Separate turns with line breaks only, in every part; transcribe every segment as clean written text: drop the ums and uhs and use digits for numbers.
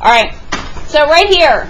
All right, so right here,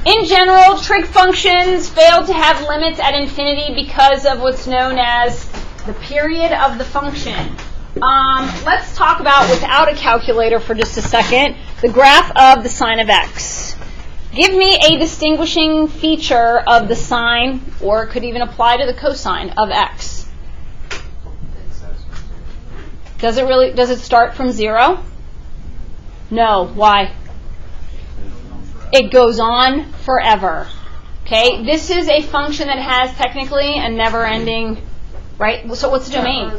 in general, trig functions fail to have limits at infinity because of what's known as the period of the function. Let's talk about, without a calculator for just a second, the graph of the sine of x. Give me a distinguishing feature of the sine, or it could even apply to the cosine of x. Does it start from 0? No. Why? It goes on forever. Okay? This is a function that has technically a never-ending, right? So what's the domain?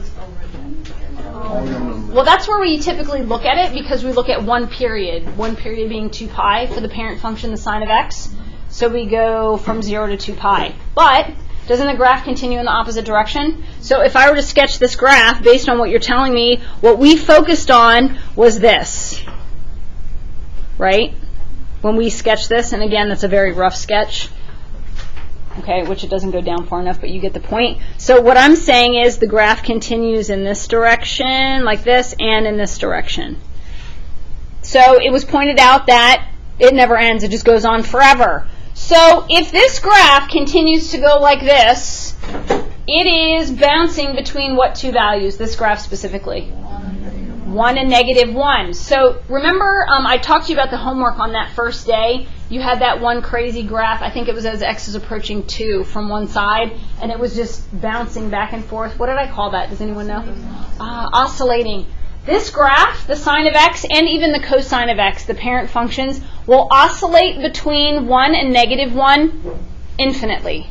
Well, that's where we typically look at it, because we look at one period being 2 pi for the parent function, the sine of x. So we go from 0 to 2 pi. But doesn't the graph continue in the opposite direction? So if I were to sketch this graph based on what you're telling me, what we focused on was this, right? When we sketch this, and again, that's a very rough sketch, okay, which it doesn't go down far enough, but you get the point. So what I'm saying is the graph continues in this direction, like this, and in this direction. So it was pointed out that it never ends, it just goes on forever. So if this graph continues to go like this, it is bouncing between what two values, this graph specifically? 1 and -1. So remember, I talked to you about the homework on that first day. You had that one crazy graph. I think it was as x is approaching 2 from one side, and it was just bouncing back and forth. What did I call that? Does anyone know? Oscillating. This graph, the sine of x and even the cosine of x, the parent functions, will oscillate between 1 and -1 infinitely.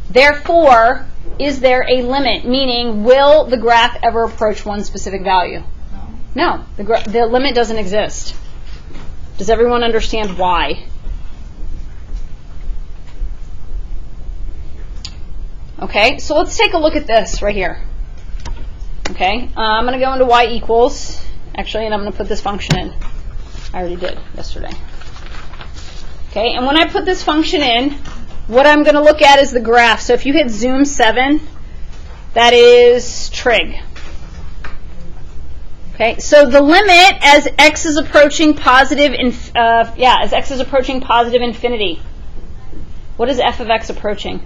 Therefore, is there a limit? Meaning, will the graph ever approach one specific value? No, the limit doesn't exist. Does everyone understand why? Okay, so let's take a look at this right here. Okay, I'm going to go into y equals, actually, and I'm going to put this function in. I already did yesterday. Okay, and when I put this function in, what I'm going to look at is the graph. So if you hit zoom 7, that is trig. Okay, so the limit as x is approaching positive, as x is approaching positive infinity. What is f of x approaching?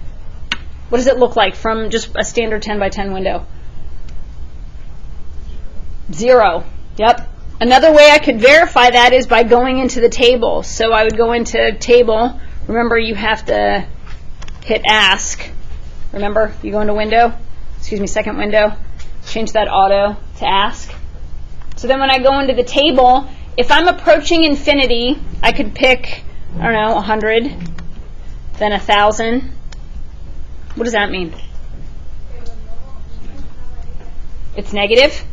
What does it look like from just a standard 10 by 10 window? 0. Yep. Another way I could verify that is by going into the table. So I would go into table. Remember, you have to hit ask. Remember, you go into window, second window, change that auto to ask. So then when I go into the table, if I'm approaching infinity, I could pick, 100, then 1,000. What does that mean? It's negative?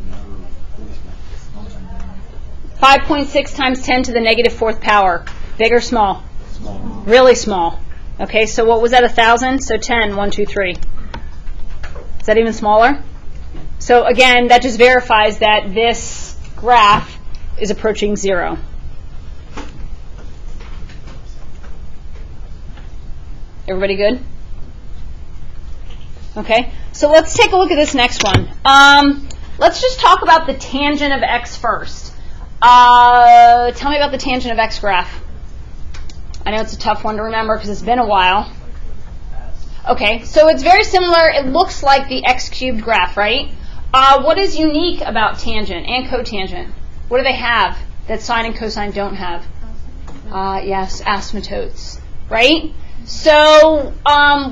5.6 times 10 to the -4th power. Big or small? Small. Really small. Okay, so what was that, 1,000? So 10, 1, 2, 3. Is that even smaller? So again, that just verifies that this graph is approaching 0. Everybody good? Okay, so let's take a look at this next one. Let's just talk about the tangent of x first. Tell me about the tangent of x graph. I know it's a tough one to remember because it's been a while. Okay, so it's very similar. It looks like the x cubed graph, right? What is unique about tangent and cotangent? What do they have that sine and cosine don't have? Yes, asymptotes, right? So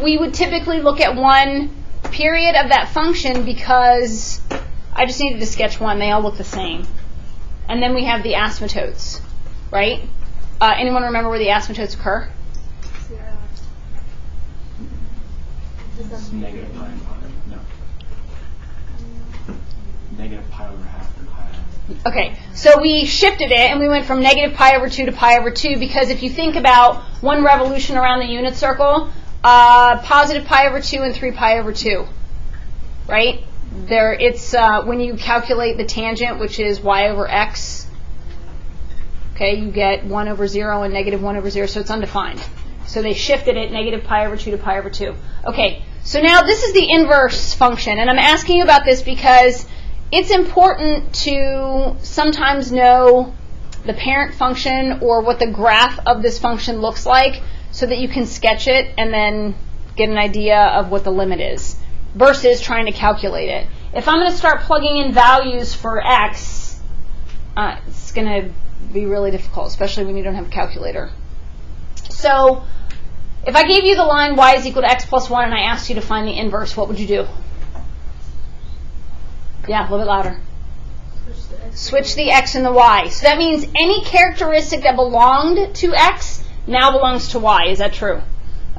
we would typically look at one period of that function because I just needed to sketch one. They all look the same. And then we have the asymptotes, right? Anyone remember where the asymptotes occur?
Negative pi. No. Negative pi over half or pi.
Okay, so we shifted it and we went from negative pi over 2 to pi over 2 because if you think about one revolution around the unit circle, positive pi over 2 and 3 pi over 2, right? It's when you calculate the tangent, which is y over x, okay, you get 1 over 0 and negative 1 over 0, so it's undefined. So they shifted it, negative pi over 2 to pi over 2. Okay, so now this is the inverse function, and I'm asking you about this because it's important to sometimes know the parent function or what the graph of this function looks like so that you can sketch it and then get an idea of what the limit is versus trying to calculate it. If I'm going to start plugging in values for x, it's going to be really difficult, especially when you don't have a calculator. So if I gave you the line y is equal to x plus 1 and I asked you to find the inverse, what would you do? Yeah, a little bit louder. Switch the x and the y. So that means any characteristic that belonged to x now belongs to y. Is that true?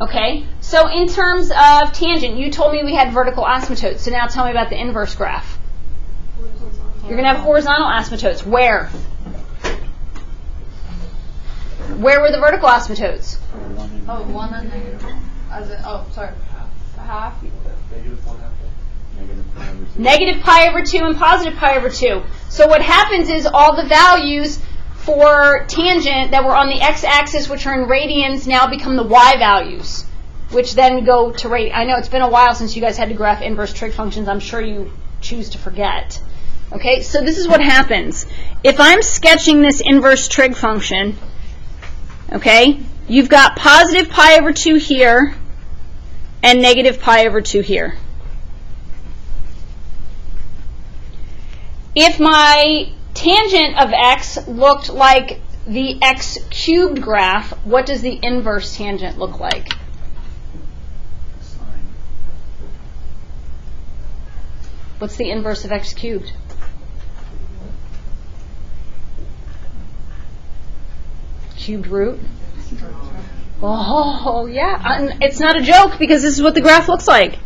Okay. So in terms of tangent, you told me we had vertical asymptotes. So now tell me about the inverse graph. You're going to have horizontal asymptotes. Where? Where were the vertical asymptotes?
Oh, 1 and negative. Half.
Negative pi over 2 and positive pi over 2. So what happens is all the values for tangent that were on the x-axis, which are in radians, now become the y values, which then go to radians. I know it's been a while since you guys had to graph inverse trig functions. I'm sure you choose to forget. Okay, so this is what happens. If I'm sketching this inverse trig function, okay, you've got positive pi over 2 here and negative pi over 2 here. If my tangent of x looked like the x cubed graph, what does the inverse tangent look like? What's the inverse of x cubed? Cubed root? Oh, yeah. It's not a joke because this is what the graph looks like.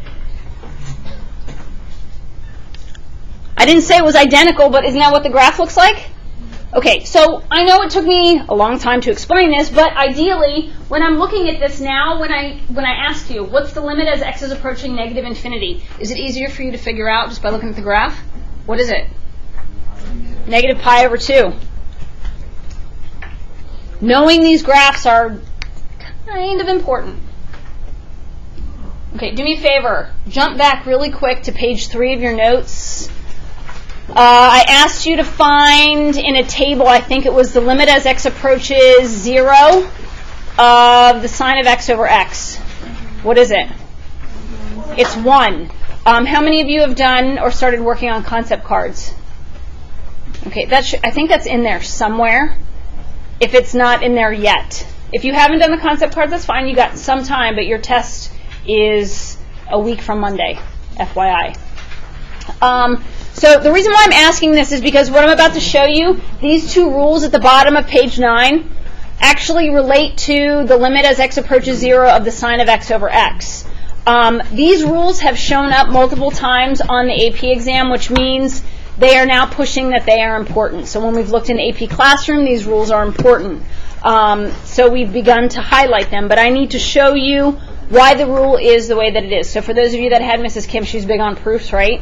I didn't say it was identical, but isn't that what the graph looks like? Okay, so I know it took me a long time to explain this, but ideally, when I'm looking at this now, when I ask you, what's the limit as x is approaching negative infinity? Is it easier for you to figure out just by looking at the graph? What is it? Negative pi over 2. Knowing these graphs are kind of important. Okay, do me a favor. Jump back really quick to page 3 of your notes. I asked you to find in a table, I think it was the limit as x approaches 0 of the sine of x over x. What is it? It's 1. How many of you have done or started working on concept cards? Okay, I think that's in there somewhere, if it's not in there yet. If you haven't done the concept cards, that's fine. You got some time, but your test is a week from Monday, FYI. So the reason why I'm asking this is because what I'm about to show you, these two rules at the bottom of page 9 actually relate to the limit as x approaches 0 of the sine of x over x. These rules have shown up multiple times on the AP exam, which means they are now pushing that they are important. So when we've looked in AP Classroom, these rules are important. So we've begun to highlight them, but I need to show you why the rule is the way that it is. So for those of you that had Mrs. Kim, she's big on proofs, right?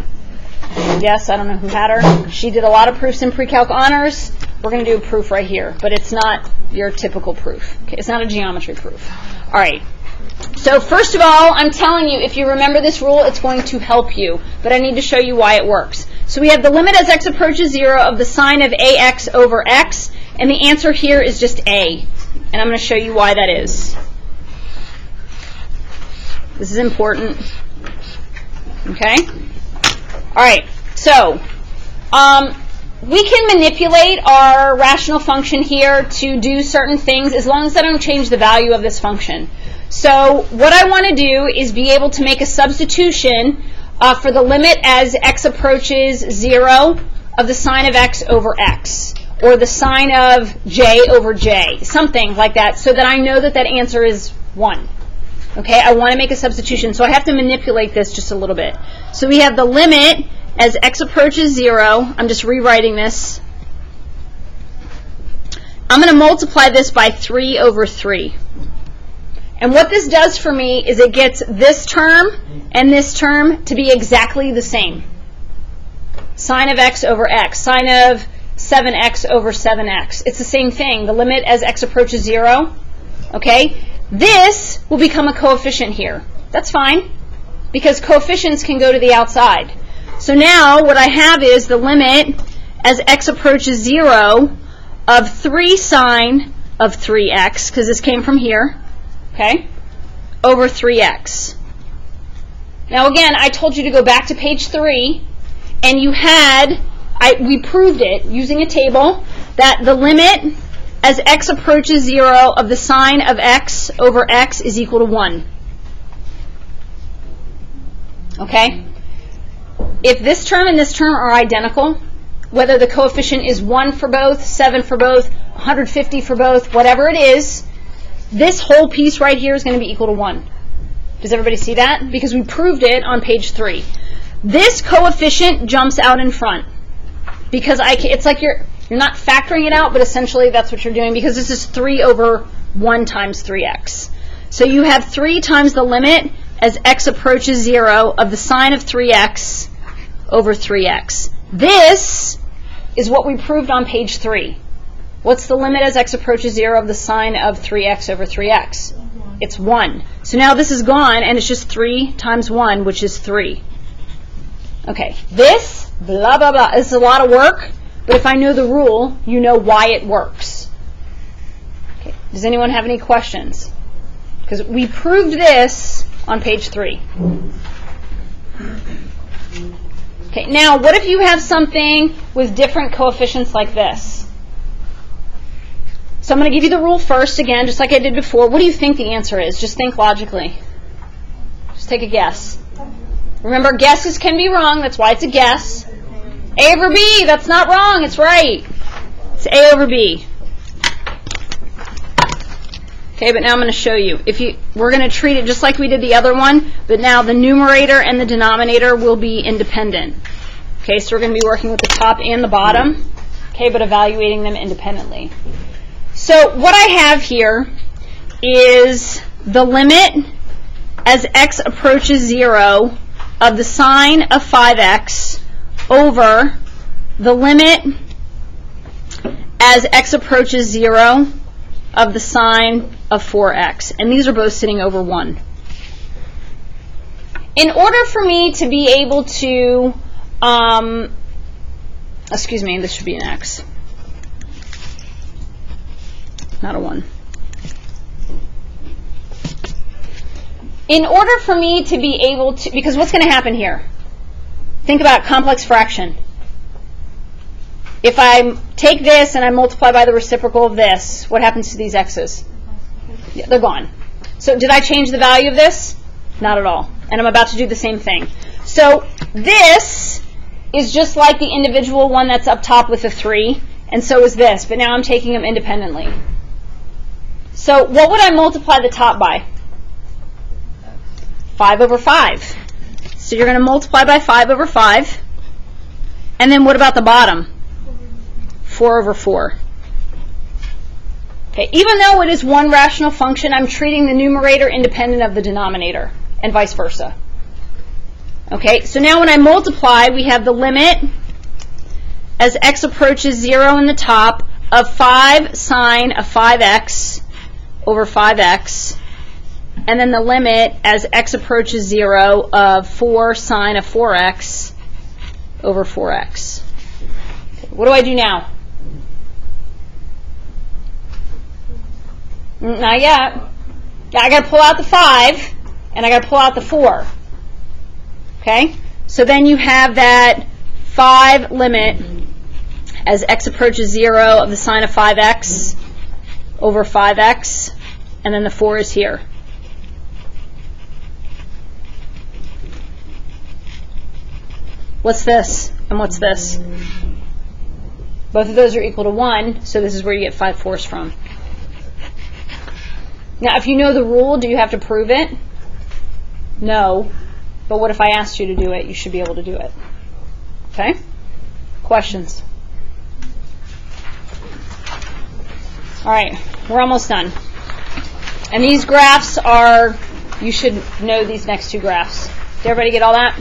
Yes, I don't know who had her. She did a lot of proofs in pre-calc honors. We're going to do a proof right here, but it's not your typical proof. Okay, it's not a geometry proof. All right. So first of all, I'm telling you, if you remember this rule, it's going to help you, but I need to show you why it works. So we have the limit as x approaches 0 of the sine of ax over x, and the answer here is just a, and I'm going to show you why that is. This is important. Okay? All right, so we can manipulate our rational function here to do certain things as long as I don't change the value of this function. So what I want to do is be able to make a substitution for the limit as x approaches 0 of the sine of x over x, or the sine of j over j, something like that, so that I know that that answer is 1. Okay, I want to make a substitution, so I have to manipulate this just a little bit. So we have the limit as x approaches 0. I'm just rewriting this. I'm going to multiply this by 3 over 3. And what this does for me is it gets this term and this term to be exactly the same. Sine of x over x, sine of 7x over 7x. It's the same thing. The limit as x approaches 0. Okay? This will become a coefficient here. That's fine, because coefficients can go to the outside. So now what I have is the limit as x approaches 0 of 3 sine of 3x, because this came from here, okay, over 3x. Now again, I told you to go back to page 3, and you had, we proved it using a table, that the limit as x approaches 0 of the sine of x over x is equal to 1. Okay? If this term and this term are identical, whether the coefficient is 1 for both, 7 for both, 150 for both, whatever it is, this whole piece right here is going to be equal to 1. Does everybody see that? Because we proved it on page 3. This coefficient jumps out in front because it's like you're not factoring it out, but essentially that's what you're doing, because this is 3 over 1 times 3x. So you have 3 times the limit as x approaches 0 of the sine of 3x over 3x. This is what we proved on page 3. What's the limit as x approaches 0 of the sine of 3x over 3x? It's 1. So now this is gone, and it's just 3 times 1, which is 3. Okay, this, blah, blah, blah, is a lot of work, but if I know the rule, you know why it works. Okay. Does anyone have any questions? Because we proved this on page 3. Okay, now what if you have something with different coefficients like this? So I'm going to give you the rule first again, just like I did before. What do you think the answer is? Just think logically. Just take a guess. Remember, guesses can be wrong. That's why it's a guess. A over B, that's not wrong. It's right. It's A over B. Okay, but now I'm going to show you. We're going to treat it just like we did the other one, but now the numerator and the denominator will be independent. Okay, so we're going to be working with the top and the bottom, okay, but evaluating them independently. So what I have here is the limit as x approaches 0 of the sine of 5x over the limit as x approaches 0 of the sine of 4x. And these are both sitting over 1. In order for me to be able to, excuse me, this should be an x, not a 1. In order for me to be able to, because what's going to happen here? Think about complex fraction. If I take this and I multiply by the reciprocal of this, what happens to these x's? Yeah, they're gone. So did I change the value of this? Not at all. And I'm about to do the same thing. So this is just like the individual one that's up top with the 3, and so is this, but now I'm taking them independently. So what would I multiply the top by? 5 over 5. So you're going to multiply by 5 over 5. And then what about the bottom? 4 over 4. Okay, even though it is one rational function, I'm treating the numerator independent of the denominator, and vice versa. Okay, so now when I multiply, we have the limit as x approaches 0 in the top of 5 sine of 5x over 5x, and then the limit as x approaches 0 of 4 sine of 4x over 4x. What do I do now? Not yet. Yeah, I got to pull out the 5, and I got to pull out the 4. Okay? So then you have that 5 limit as x approaches 0 of the sine of 5x over 5x, and then the 4 is here. What's this? And what's this? Both of those are equal to 1, so this is where you get 5/4 from. Now, if you know the rule, do you have to prove it? No. But what if I asked you to do it? You should be able to do it. Okay? Questions? All right, we're almost done. And these graphs are, you should know these next 2 graphs. Did everybody get all that?